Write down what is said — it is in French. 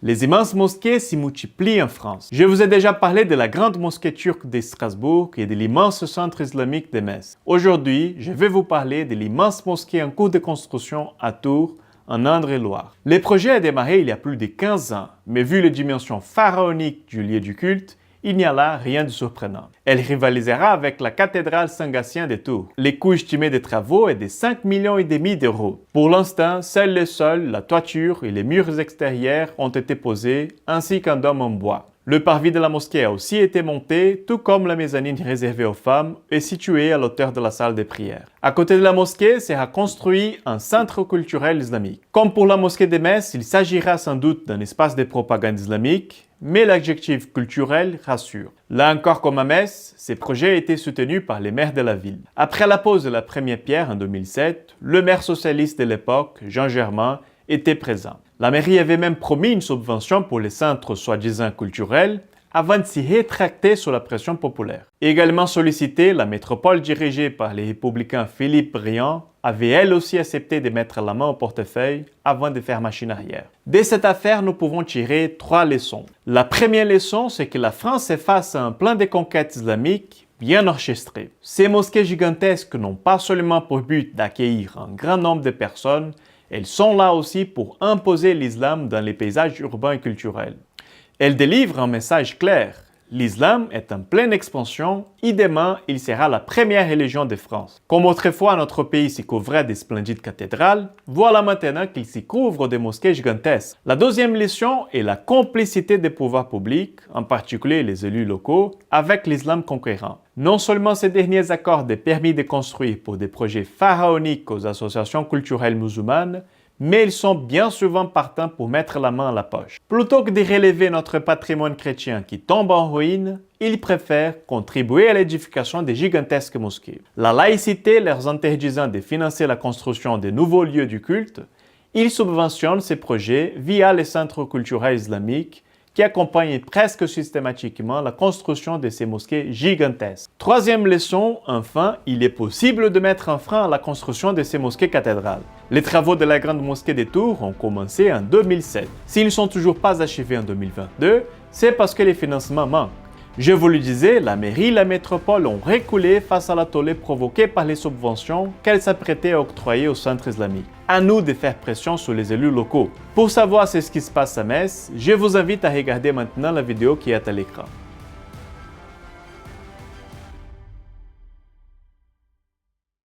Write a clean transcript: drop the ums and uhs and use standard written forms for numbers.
Les immenses mosquées s'y multiplient en France. Je vous ai déjà parlé de la grande mosquée turque de Strasbourg et de l'immense centre islamique de Metz. Aujourd'hui, je vais vous parler de l'immense mosquée en cours de construction à Tours, en Indre-et-Loire. Le projet a démarré il y a plus de 15 ans, mais vu les dimensions pharaoniques du lieu du culte, il n'y a là rien de surprenant. Elle rivalisera avec la cathédrale Saint-Gatien de Tours. Les coûts estimés des travaux est de 5,5 millions d'euros. Pour l'instant, seuls le sol, la toiture et les murs extérieurs ont été posés, ainsi qu'un dôme en bois. Le parvis de la mosquée a aussi été monté, tout comme la mezzanine réservée aux femmes est située à l'auteur de la salle de prière. À côté de la mosquée sera construit un centre culturel islamique. Comme pour la mosquée de Metz, il s'agira sans doute d'un espace de propagande islamique, mais l'adjectif culturel rassure. Là encore comme à Metz, ces projets étaient soutenus par les maires de la ville. Après la pose de la première pierre en 2007, le maire socialiste de l'époque, Jean Germain, était présent. La mairie avait même promis une subvention pour les centres soi-disant culturels avant de s'y rétracter sous la pression populaire. Également sollicitée, la métropole dirigée par les républicains Philippe Briand avait elle aussi accepté de mettre la main au portefeuille avant de faire machine arrière. De cette affaire, nous pouvons tirer 3 leçons. La première leçon, c'est que la France est face à un plan de conquête islamique bien orchestré. Ces mosquées gigantesques n'ont pas seulement pour but d'accueillir un grand nombre de personnes, elles sont là aussi pour imposer l'islam dans les paysages urbains et culturels. Elles délivrent un message clair. L'islam est en pleine expansion et demain, il sera la première religion de France. Comme autrefois notre pays s'y couvrait des splendides cathédrales, voilà maintenant qu'il s'y couvre des mosquées gigantesques. La deuxième leçon est la complicité des pouvoirs publics, en particulier les élus locaux, avec l'islam conquérant. Non seulement ces derniers accordent des permis de construire pour des projets pharaoniques aux associations culturelles musulmanes, mais ils sont bien souvent partants pour mettre la main à la poche. Plutôt que de relever notre patrimoine chrétien qui tombe en ruine, ils préfèrent contribuer à l'édification des gigantesques mosquées. La laïcité leur interdisant de financer la construction de nouveaux lieux du culte, ils subventionnent ces projets via les centres culturels islamiques qui accompagnent presque systématiquement la construction de ces mosquées gigantesques. Troisième leçon, enfin, il est possible de mettre un frein à la construction de ces mosquées cathédrales. Les travaux de la grande mosquée de Tours ont commencé en 2007. S'ils ne sont toujours pas achevés en 2022, c'est parce que les financements manquent. Je vous le disais, la mairie et la métropole ont reculé face à la tollée provoquée par les subventions qu'elles s'apprêtaient à octroyer au centre islamique. À nous de faire pression sur les élus locaux. Pour savoir ce qui se passe à Metz, je vous invite à regarder maintenant la vidéo qui est à l'écran.